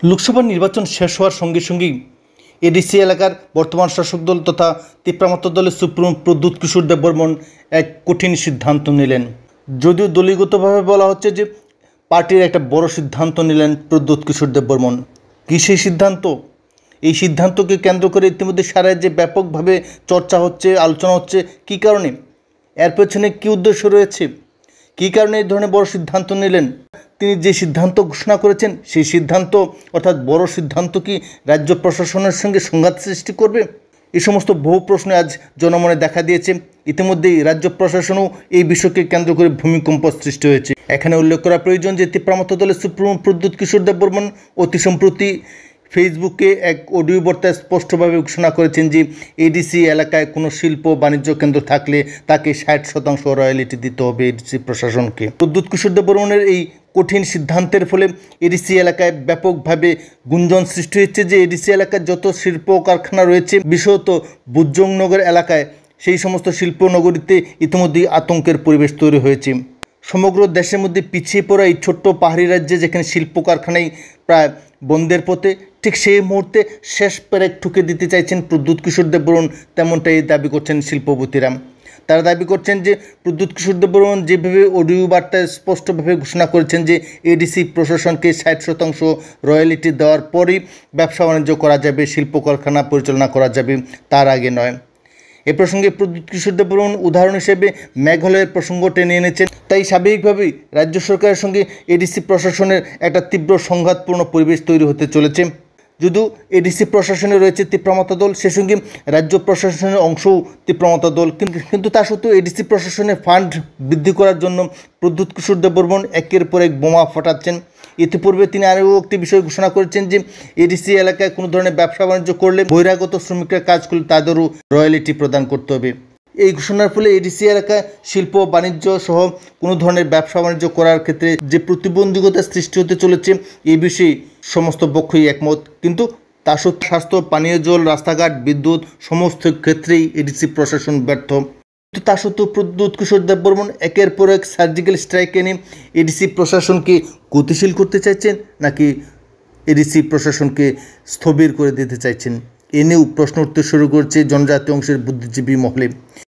লোকসভা নির্বাচন শেষ হওয়ার সঙ্গে সঙ্গেই এডিসি এলাকার বর্তমান শাসক দল তথা তিপ্রামাত্র দলের সুপ্রিমো প্রদ্যুৎ কিশোর দেববর্মন এক কঠিন সিদ্ধান্ত নিলেন। যদিও দলীয়গতভাবে বলা হচ্ছে যে পার্টির একটা বড় সিদ্ধান্ত নিলেন প্রদ্যুৎ কিশোর দেববর্মন। কী সেই সিদ্ধান্ত? এই সিদ্ধান্তকে কেন্দ্র করে ইতিমধ্যে সারা রাজ্যে ব্যাপকভাবে চর্চা হচ্ছে, আলোচনা হচ্ছে। কী কারণে? এর পেছনে কী উদ্দেশ্য রয়েছে? কী কারণে এই ধরনের বড় সিদ্ধান্ত নিলেন? তিনি যে সিদ্ধান্ত ঘোষণা করেছেন সেই সিদ্ধান্ত অর্থাৎ বড় সিদ্ধান্ত কি রাজ্য প্রশাসনের সঙ্গে সংঘাত সৃষ্টি করবে? এই সমস্ত বহু প্রশ্ন আজ জনমনে দেখা দিয়েছে। ইতিমধ্যেই রাজ্য প্রশাসনও এই বিষয়কে কেন্দ্র করে ভূমিকম্প সৃষ্টি হয়েছে। এখানে উল্লেখ করা প্রয়োজন যে তিপ্রামাত্র দলের সুপ্রিমো প্রদ্যুৎ কিশোর দেববর্মন অতি সম্প্রতি ফেসবুকে এক অডিও বার্তায় স্পষ্টভাবে ঘোষণা করেছেন যে এডিসি এলাকায় কোনো শিল্প বাণিজ্য কেন্দ্র থাকলে তাকে 60% রয়্যালিটি দিতে হবে এডিসি প্রশাসনকে। প্রদ্যুৎ কিশোর দেববর্মনের এই কঠিন সিদ্ধান্তের ফলে এডিসি এলাকায় ব্যাপকভাবে গুঞ্জন সৃষ্টি হচ্ছে যে এডিসি এলাকায় যত শিল্প কারখানা রয়েছে, বিশেষত বুজজংনগর এলাকায় সেই সমস্ত শিল্পনগরীতে ইতিমধ্যেই আতঙ্কের পরিবেশ তৈরি হয়েছে। সমগ্র দেশের মধ্যে পিছিয়ে পড়া এই ছোট্ট পাহাড়ি রাজ্যে যেখানে শিল্প কারখানায় প্রায় বন্ধের পথে, ঠিক সেই মুহূর্তে শেষ পেরেক ঠুকে দিতে চাইছেন প্রদ্যুৎ কিশোর দেববর্মন, তেমনটাই দাবি করছেন শিল্পপতিরা। তারা দাবি করছেন যে প্রদ্যুৎ কিশোর দেববর্মন যেভাবে অডিও বার্তায় স্পষ্টভাবে ঘোষণা করেছেন যে এডিসি প্রশাসনকে 60% রয়্যালিটি দেওয়ার পরই ব্যবসা বাণিজ্য করা যাবে, শিল্প কারখানা পরিচালনা করা যাবে, তার আগে নয়। এ প্রসঙ্গে প্রদ্যুৎ কিশোর দেববর্মন উদাহরণ হিসেবে মেঘালয়ের প্রসঙ্গ টেনে এনেছেন। তাই স্বাভাবিকভাবেই রাজ্য সরকারের সঙ্গে এডিসি প্রশাসনের একটা তীব্র সংঘাতপূর্ণ পরিবেশ তৈরি হতে চলেছে। যদিও এডিসি প্রশাসনে রয়েছে তিপ্রামাত্র দল, সে সঙ্গে রাজ্য প্রশাসনের অংশও তিপ্রামাত্র দল, কিন্তু তা সত্ত্বেও এডিসি প্রশাসনের ফান্ড বৃদ্ধি করার জন্য প্রদ্যুৎ কিশোর দেববর্মন একের পর এক বোমা ফাটাচ্ছেন। ইতিপূর্বে তিনি আরও একটি বিষয় ঘোষণা করেছেন যে এডিসি এলাকায় কোনো ধরনের ব্যবসা বাণিজ্য করলে বহিরাগত শ্রমিকরা কাজ করলে তাদেরও রয়্যালিটি প্রদান করতে হবে। এই ঘোষণার ফলে এডিসি এলাকায় শিল্প বাণিজ্য সহ কোনো ধরনের ব্যবসা বাণিজ্য করার ক্ষেত্রে যে প্রতিবন্ধকতা সৃষ্টি হতে চলেছে এই বিষয়ে সমস্ত পক্ষই একমত। কিন্তু তা সত্ত্বেও স্বাস্থ্য, পানীয় জল, রাস্তাঘাট, বিদ্যুৎ সমস্ত ক্ষেত্রেই এডিসি প্রশাসন ব্যর্থ। কিন্তু তা সত্ত্বেও প্রদ্যুৎ কিশোর দেববর্মন একের পর এক সার্জিক্যাল স্ট্রাইক এনে এডিসি প্রশাসনকে গতিশীল করতে চাইছেন নাকি এডিসি প্রশাসনকে স্থবির করে দিতে চাইছেন, এ নিয়েও প্রশ্ন উঠতে শুরু করছে জনজাতীয় অংশের বুদ্ধিজীবী মহলে।